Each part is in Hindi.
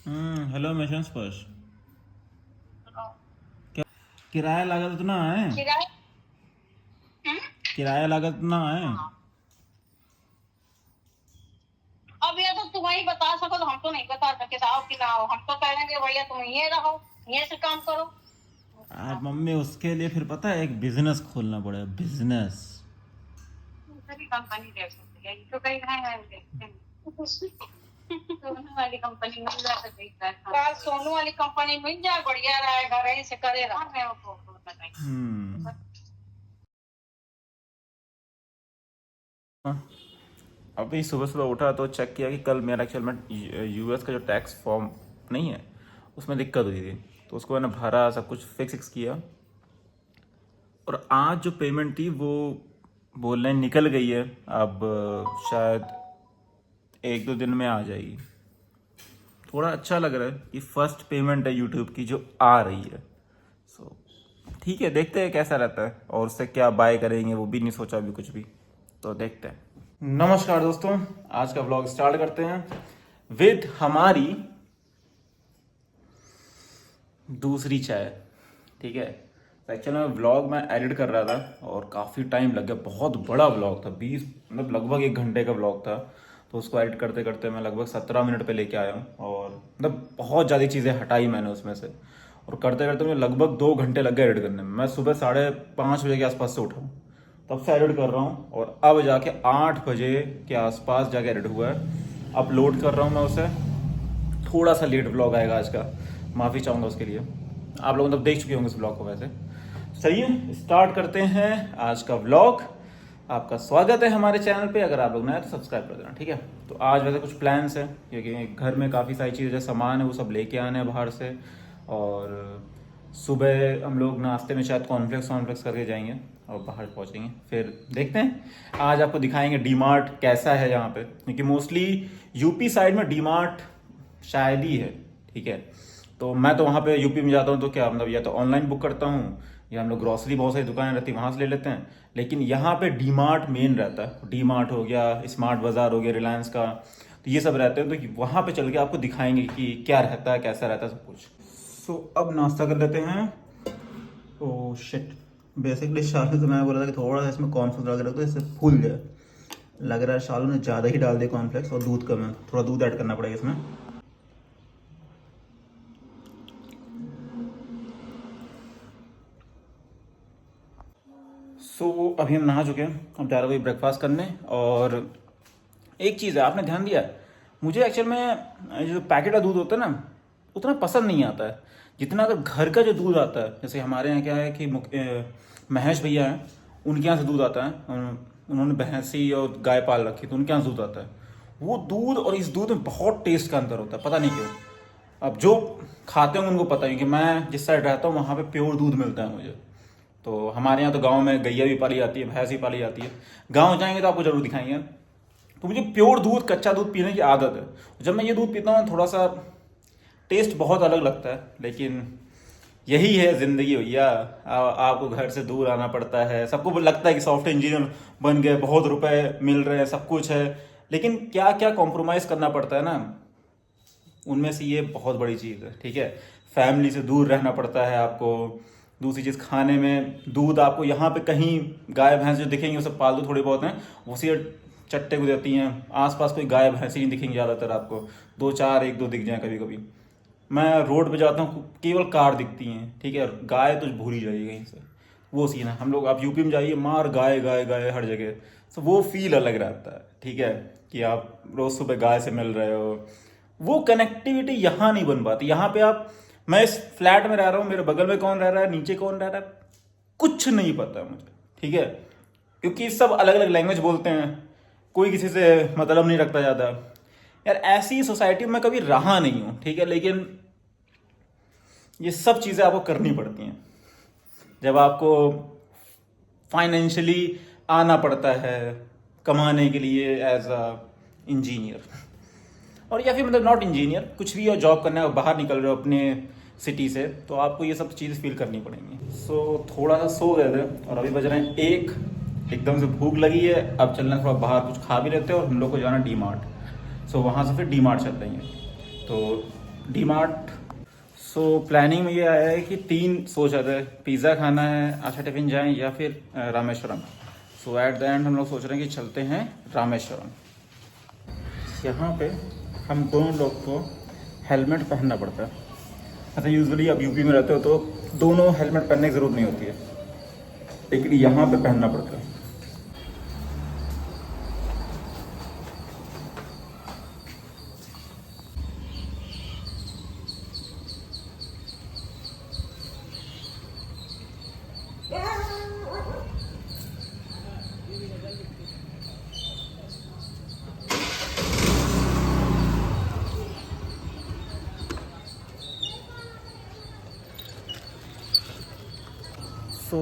हेलो मिशन स्पर्श। क्या किराया लागत इतना है? किराए। हम्म? किराया लागत इतना है? अब ये तो तुम ही बता सको, तो हम तो नहीं बता सकते साहब कि ना हो। हम तो कह देंगे भैया तुम ये रहो, ये से काम करो। आप मम्मी उसके लिए फिर पता है एक बिजनेस खोलना पड़ेगा, बिजनेस। दूसरी कंपनी देख सकती है, ये तो कहीं है देखते हैं। सोनू वाली कंपनी मिल जाए तो ठीक है। कल सोनू वाली कंपनी मिल जाए, बढ़िया रहे, घर ही से करे रहा। मैं वो बताइए। हम्म। हाँ, अभी सुबह सुबह उठा तो चेक किया कि कल मेरा एक्चुअल में यूएस का जो टैक्स फॉर्म नहीं है उसमें दिक्कत हुई थी, तो उसको मैंने भरा, सब कुछ फिक्स किया। और आज जो पेमेंट थी वो बोल रहे हैं निकल गई है। अब शायद एक दो दिन में आ जाएगी। थोड़ा अच्छा लग रहा है कि फर्स्ट पेमेंट है यूट्यूब की जो आ रही है। सो ठीक है, देखते हैं कैसा रहता है और उससे क्या बाय करेंगे वो भी नहीं सोचा अभी कुछ भी, तो देखते हैं। नमस्कार दोस्तों, आज का व्लॉग स्टार्ट करते हैं विद हमारी दूसरी चाय। ठीक है, तो एक्चुअली मैं व्लॉग में एडिट कर रहा था और काफ़ी टाइम लग गया। बहुत बड़ा व्लॉग था, 20 मतलब लगभग 1 घंटे का व्लॉग था। तो उसको एडिट करते करते मैं लगभग 17 मिनट पे लेके आया हूँ और मतलब बहुत ज़्यादा चीज़ें हटाई मैंने उसमें से। और करते करते मुझे लगभग 2 घंटे लग गए एडिट करने में। मैं सुबह 5:30 बजे के आसपास से उठा हूँ, तब से एडिट कर रहा हूँ और अब जाके 8 बजे के आसपास जाके एडिट हुआ है। अपलोड कर रहा हूँ मैं उसे। थोड़ा सा लेट व्लॉग आएगा आज का, माफ़ी चाहूँगा उसके लिए। आप लोग मतलब देख चुके होंगे इस व्लॉग को वैसे। सही है, स्टार्ट करते हैं आज का व्लॉग। आपका स्वागत है हमारे चैनल पे। अगर आप लोग नए हैं तो सब्सक्राइब कर देना, ठीक है। तो आज वैसे कुछ प्लान्स हैं क्योंकि घर में काफ़ी सारी चीज़ें, सामान है वो सब लेके आने हैं बाहर से। और सुबह हम लोग नाश्ते में शायद कॉर्नफ्लेक्स करके जाएंगे और बाहर पहुंचेंगे। फिर देखते हैं, आज आपको दिखाएंगे डी मार्ट कैसा है यहाँ पे, क्योंकि मोस्टली यूपी साइड में डी मार्ट शायद ही है। ठीक है, तो मैं तो वहाँ पे यूपी में जाता हूँ तो क्या मतलब, या तो ऑनलाइन बुक करता हूँ या हम लोग ग्रॉसरी, बहुत सारी दुकानें रहती है वहाँ से ले लेते हैं। लेकिन यहाँ पे डी मार्ट मेन रहता है। डी मार्ट हो गया, स्मार्ट बाज़ार हो गया रिलायंस का, तो ये सब रहते हैं। तो वहाँ पे चल के आपको दिखाएंगे कि क्या रहता है, कैसा रहता है, सब कुछ। सो अब नाश्ता कर लेते हैं। ओ शिट, बेसिकली शालू तो मैं बोला था कि थोड़ा सा इसमें कॉर्नफ्लेक्स डाल के रख दो, इससे फूल जाए। लग रहा है शालू ने ज़्यादा ही डाल दिया कॉर्नफ्लेक्स और दूध कम है, थोड़ा दूध ऐड करना पड़ेगा इसमें। अभी हम नहा चुके हैं, अब जा रहे हैं ब्रेकफास्ट करने। और एक चीज़ है, आपने ध्यान दिया, मुझे एक्चुअल में जो पैकेट का दूध होता है ना उतना पसंद नहीं आता है जितना अगर घर का जो दूध आता है। जैसे हमारे यहाँ क्या है कि महेश भैया हैं, उनके यहाँ से दूध आता है। उन्होंने भैंसी और गाय पाल रखी, तो उनके यहाँ से दूध आता है। वो दूध और इस दूध में बहुत टेस्ट का अंतर होता है, पता नहीं क्यों। अब जो खाते होंगे उनको पता है कि मैं जिस साइड रहता हूँ वहाँ पे प्योर दूध मिलता है मुझे। तो हमारे यहाँ तो गांव में गैया भी पाली जाती है, भैंस भी पाली जाती है। गांव जाएंगे तो आपको जरूर दिखाएंगे। तो मुझे प्योर दूध, कच्चा दूध पीने की आदत है। जब मैं ये दूध पीता हूँ थोड़ा सा टेस्ट बहुत अलग लगता है, लेकिन यही है ज़िंदगी भैया। आपको घर से दूर आना पड़ता है। सबको लगता है कि सॉफ्टवेयर इंजीनियर बन गए, बहुत रुपए मिल रहे हैं, सब कुछ है, लेकिन क्या क्या कॉम्प्रोमाइज़ करना पड़ता है ना, उनमें से ये बहुत बड़ी चीज़ है। ठीक है, फैमिली से दूर रहना पड़ता है आपको। दूसरी चीज़, खाने में दूध आपको यहाँ पे कहीं गाय भैंस जो दिखेंगे वो सब पालतू थोड़ी बहुत हैं, उसी चट्टे को देती हैं। आसपास कोई गाय भैंस ही नहीं दिखेंगे ज़्यादातर आपको, दो चार, एक दो दिख जाए कभी कभी। मैं रोड पे जाता हूँ केवल कार दिखती हैं। ठीक है, गाय तो भूल ही जाइए कहीं से। वो सीन है हम लोग, आप यूपी में जाइए, मार गाय गाय गाय हर जगह। तो वो फील अलग रहता है। ठीक है, कि आप रोज सुबह गाय से मिल रहे हो, वो कनेक्टिविटी यहाँ नहीं बन पाती। यहाँ पे आप, मैं इस फ्लैट में रह रहा हूँ, मेरे बगल में कौन रह रहा है, नीचे कौन रह रहा है, कुछ नहीं पता मुझे। ठीक है, क्योंकि सब अलग अलग लैंग्वेज बोलते हैं, कोई किसी से मतलब नहीं रखता ज़्यादा। यार ऐसी सोसाइटी में मैं कभी रहा नहीं हूँ। ठीक है, लेकिन ये सब चीज़ें आपको करनी पड़ती हैं जब आपको फाइनेंशियली आना पड़ता है कमाने के लिए, एज अ इंजीनियर, और या फिर मतलब नॉट इंजीनियर, कुछ भी और जॉब करना है और बाहर निकल रहे हो अपने सिटी से, तो आपको ये सब चीज़ फील करनी पड़ेंगी। थोड़ा सा सो गए थे और अभी बज रहे हैं 1, एकदम से भूख लगी है। अब चलना थोड़ा बाहर, कुछ खा भी लेते हैं और हम लोग को जाना डी मार्ट। वहाँ से फिर डी मार्ट चल रही हैं। तो डीमार्ट। सो प्लानिंग में ये आया है कि 3 सोच रहे थे, पिज़्ज़ा खाना है, आशा टिफिन जाएं या फिर रामेश्वरम। सो एट द एंड हम लोग सोच रहे हैं कि चलते हैं रामेश्वरम। यहाँ पे हम दोनों लोग को हेलमेट पहनना पड़ता है। अच्छा यूजुअली आप यूपी में रहते हो तो दोनों हेलमेट पहनने की ज़रूरत नहीं होती है, लेकिन यहाँ पे पहनना पड़ता है। तो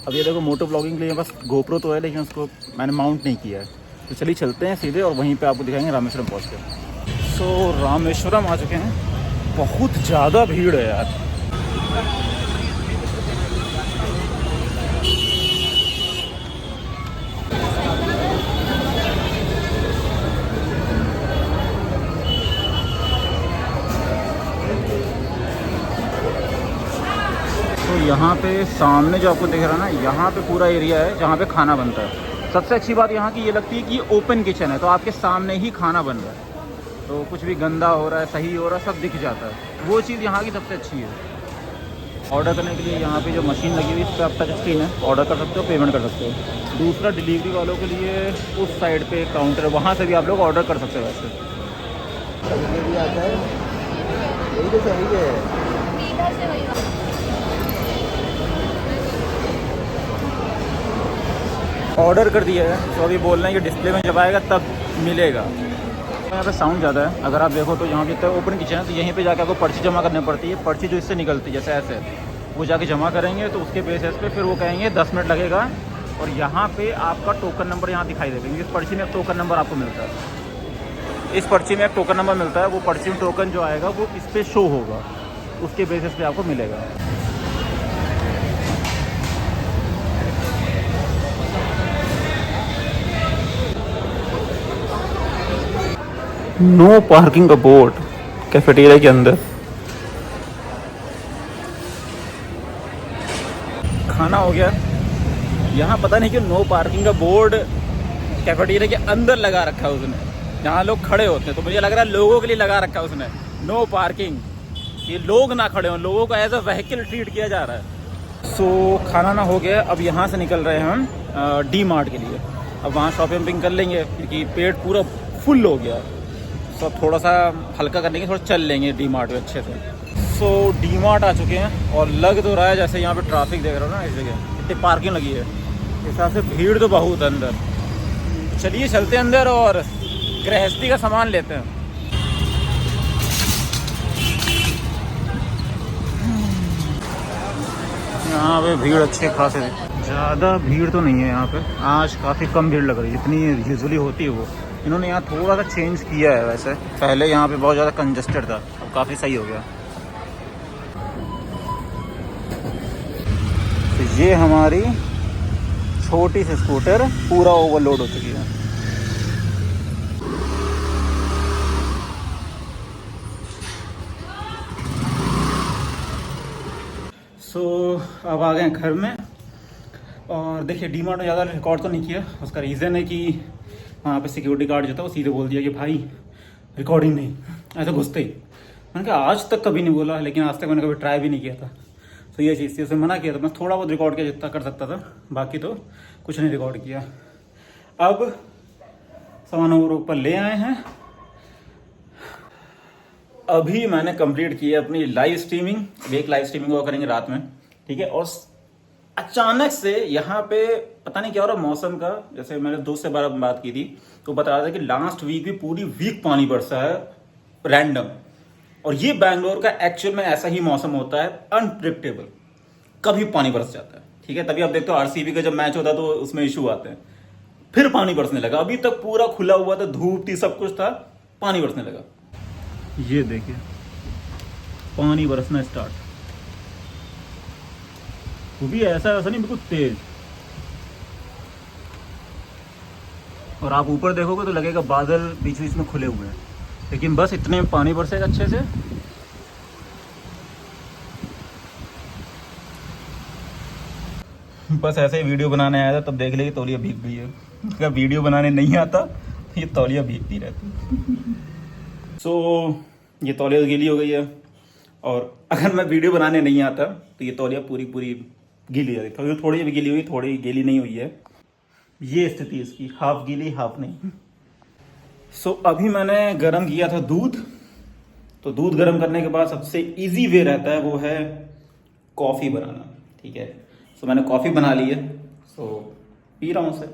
अब ये देखो मोटो ब्लॉगिंग के लिए बस गोप्रो तो है, लेकिन उसको मैंने माउंट नहीं किया है। तो चलिए चलते हैं सीधे और वहीं पे आपको दिखाएंगे रामेश्वरम पहुँच के। सो रामेश्वरम आ चुके हैं। बहुत ज़्यादा भीड़ है यार। तो यहाँ पे सामने जो आपको दिख रहा है ना, यहाँ पे पूरा एरिया है जहाँ पे खाना बनता है। सबसे अच्छी बात यहाँ की ये लगती है कि ओपन किचन है, तो आपके सामने ही खाना बन रहा है, तो कुछ भी गंदा हो रहा है सही हो रहा है सब दिख जाता है। वो चीज़ यहाँ की सबसे अच्छी है। ऑर्डर करने के लिए यहाँ पे जो मशीन लगी हुई है इस पर आप टच स्क्रीन है, ऑर्डर कर सकते हो, पेमेंट कर सकते हो। दूसरा डिलीवरी वालों के लिए उस साइड पे काउंटर है, वहाँ से भी आप लोग ऑर्डर कर सकते हो। वैसे भी आता है, यही तो सही है। ऑर्डर कर दिया है, तो अभी बोल रहे हैं कि डिस्प्ले में जब आएगा तब मिलेगा। यहाँ पे साउंड ज़्यादा है, अगर आप देखो तो यहाँ पे ओपन किचन है, तो यहीं पे जाके आपको पर्ची जमा करनी पड़ती है। पर्ची जो इससे निकलती है जैसे ऐसे, वो जाके जमा करेंगे तो उसके बेसिस पे फिर वो कहेंगे 10 मिनट लगेगा, और यहाँ पे आपका टोकन नंबर यहाँ दिखाई देगा, क्योंकि इस पर्ची में एक टोकन नंबर आपको मिलता है। इस पर्ची में एक टोकन नंबर मिलता है, वो पर्ची में टोकन जो आएगा वो इस पर शो होगा, उसके बेसिस पे आपको मिलेगा। नो पार्किंग का बोर्ड कैफेटेरिया के अंदर। खाना हो गया। यहाँ पता नहीं क्यों नो पार्किंग का बोर्ड कैफेटेरिया के अंदर लगा रखा है उसने, जहाँ लोग खड़े होते हैं। तो मुझे लग रहा है लोगों के लिए लगा रखा है उसने नो पार्किंग, ये लोग ना खड़े हों, लोगों को एज अ व्हीकल ट्रीट किया जा रहा है। सो खाना ना हो गया, अब यहाँ से निकल रहे हैं हम डी मार्ट के लिए। अब वहाँ शॉपिंग कर लेंगे क्योंकि पेट पूरा फुल हो गया। तो थोड़ा सा हल्का करने के थोड़ा चल लेंगे डी मार्ट में अच्छे से। सो डी मार्ट आ चुके हैं और लग तो रहा है जैसे यहाँ पे ट्रैफिक देख रहे हो ना, इस जगह इतनी पार्किंग लगी है, इस हिसाब से भीड़ तो बहुत है अंदर। चलिए चलते हैं अंदर और गृहस्थी का सामान लेते हैं। यहाँ पे भीड़ अच्छे खासे है, ज़्यादा भीड़ तो नहीं है यहाँ पे, आज काफ़ी कम भीड़ लग रही है जितनी यूजुअली होती है वो। इन्होंने यहाँ थोड़ा सा चेंज किया है, वैसे पहले यहाँ पे बहुत ज़्यादा कंजस्टेड था, अब काफ़ी सही हो गया। तो ये हमारी छोटी सी स्कूटर पूरा ओवरलोड हो चुकी है। सो अब आ गए घर में, और देखिए डी मार्ट में ज़्यादा रिकॉर्ड तो नहीं किया। उसका रीज़न है कि वहाँ पे सिक्योरिटी गार्ड जो था वो सीधे बोल दिया कि भाई रिकॉर्डिंग नहीं, ऐसा घुसते ही। मैंने कहा आज तक कभी नहीं बोला, लेकिन आज तक मैंने कभी ट्राई भी नहीं किया था। तो ये चीज़ थी, उसने मना किया था। मैं थोड़ा बहुत रिकॉर्ड किया जितना कर सकता था, बाकी तो कुछ नहीं रिकॉर्ड किया। अब सामान और ऊपर ले आए हैं। अभी मैंने कंप्लीट किया अपनी लाइव स्ट्रीमिंग। एक लाइव स्ट्रीमिंग वो करेंगे रात में, ठीक है। और अचानक से यहाँ पे पता नहीं क्या हो रहा मौसम का, जैसे मैंने दोस्त से बात की थी तो बता रहा था कि लास्ट वीक भी पूरी वीक पानी बरसा है रैंडम। और ये बैंगलोर का एक्चुअल में ऐसा ही मौसम होता है, अनप्रिडिक्टेबल, कभी पानी बरस जाता है, ठीक है। तभी आप देखते हो आरसीबी का जब मैच होता है तो उसमें इशू आते हैं, फिर पानी बरसने लगा। अभी तक पूरा खुला हुआ था, धूप थी, सब कुछ था, पानी बरसने लगा। ये देखिए पानी बरसना स्टार्ट, वो भी ऐसा नहीं बिल्कुल तेज। और आप ऊपर देखोगे तो लगेगा बादल बीच बीच में खुले हुए हैं, लेकिन बस इतने में पानी बरसेगा अच्छे से बस ऐसे ही वीडियो बनाने आया था, तब देख ले कि तौलिया भीग गई है। अगर वीडियो बनाने नहीं आता तो ये तौलिया भीगती रहती। सो ये तौलिया गीली हो गई है, और अगर मैं वीडियो बनाने नहीं आता तो ये तौलिया पूरी पूरी गीली है। थोड़ी भी गीली हुई, थोड़ी गीली नहीं हुई है। ये स्थिति इसकी, हाफ गीली हाफ नहीं। सो अभी मैंने गरम किया था दूध। तो दूध गरम करने के बाद सबसे इजी वे रहता है वो है कॉफ़ी बनाना, ठीक है। सो मैंने कॉफ़ी बना ली है, सो पी रहा हूँ उसे।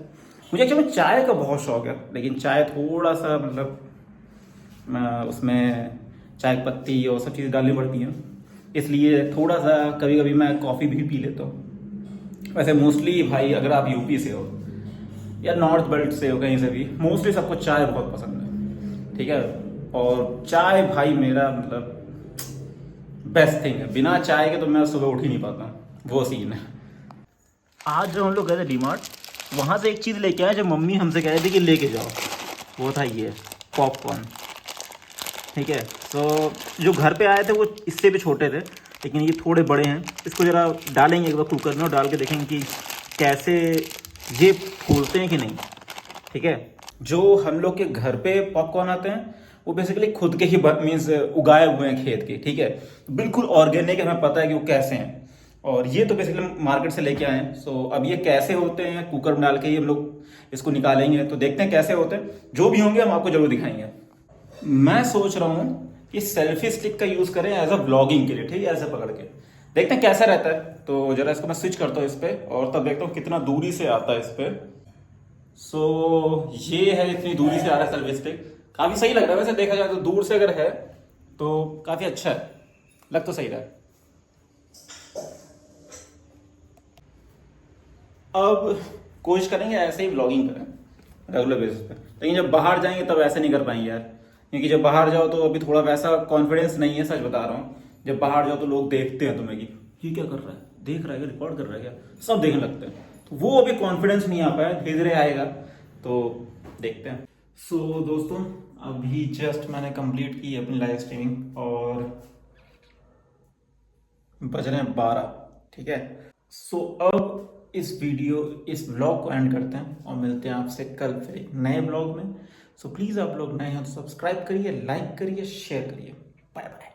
मुझे एक्चुअली चाय का बहुत शौक है, लेकिन चाय थोड़ा सा मतलब उसमें चाय पत्ती और सब चीज़ डालनी पड़ती हैं, इसलिए थोड़ा सा कभी कभी मैं कॉफ़ी भी पी लेता हूँ। वैसे मोस्टली भाई अगर आप यूपी से हो या नॉर्थ बेल्ट से हो, कहीं से भी, मोस्टली सबको चाय बहुत पसंद है, ठीक है। और चाय भाई मेरा मतलब बेस्ट थिंग है। बिना चाय के तो मैं सुबह उठ ही नहीं पाता, वो सीन है। आज जब हम लोग गए थे डीमार्ट, वहाँ से एक चीज़ लेके आए जो मम्मी हमसे कह रही थी कि लेके जाओ, वो था ये पॉपकॉर्न, ठीक है। तो जो घर पे आए थे वो इससे भी छोटे थे, लेकिन ये थोड़े बड़े हैं। इसको ज़रा डालेंगे एक बार कुकर में और डाल के देखेंगे कि कैसे ये फूलते हैं कि नहीं, ठीक है। जो हम लोग के घर पे पॉपकॉर्न आते हैं वो बेसिकली खुद के ही मीन्स उगाए हुए हैं खेत के, ठीक है। बिल्कुल ऑर्गेनिक है, हमें पता है कि वो कैसे हैं। और ये तो बेसिकली मार्केट से लेके आए हैं। सो अब ये कैसे होते हैं, कुकर में डाल के ही हम लोग इसको निकालेंगे, तो देखते हैं कैसे होते हैं। जो भी होंगे हम आपको जरूर दिखाएंगे। मैं सोच रहा हूँ कि सेल्फी स्टिक का यूज़ करें एज अ व्लॉगिंग के लिए, ठीक है। ऐसे पकड़ के देखते हैं कैसा रहता है। तो जरा इसको मैं स्विच करता हूँ इस पर, और तब देखता हूँ कितना दूरी से आता है इस पर। सो ये है, इतनी दूरी से आ रहा है सेल्फी स्टिक। काफ़ी सही लग रहा है वैसे, देखा जाए तो दूर से अगर है तो काफ़ी अच्छा है, लग तो सही रहा है। अब कोशिश करेंगे ऐसे ही व्लॉगिंग करें रेगुलर बेसिस पे, लेकिन जब बाहर जाएंगे तब ऐसे नहीं कर पाएंगे यार, क्योंकि जब बाहर जाओ तो अभी थोड़ा वैसा कॉन्फिडेंस नहीं है, सच बता रहा हूँ। जब बाहर जाओ तो लोग देखते हैं तुम्हें कि ये क्या कर रहा है, देख रहा है, रिकॉर्ड कर रहा है क्या, सब देखने लगते हैं। तो वो अभी कॉन्फिडेंस नहीं आ पाया, धीरे धीरे आएगा, तो देखते हैं। सो दोस्तों, अभी जस्ट मैंने कंप्लीट की अपनी लाइव स्ट्रीमिंग और बज रहे हैं 12, ठीक है। सो अब इस व्लॉग को एंड करते हैं और मिलते हैं आपसे कल फिर एक नए व्लॉग में। सो प्लीज़ आप लोग नए हैं तो सब्सक्राइब करिए, लाइक करिए, शेयर करिए। Bye bye.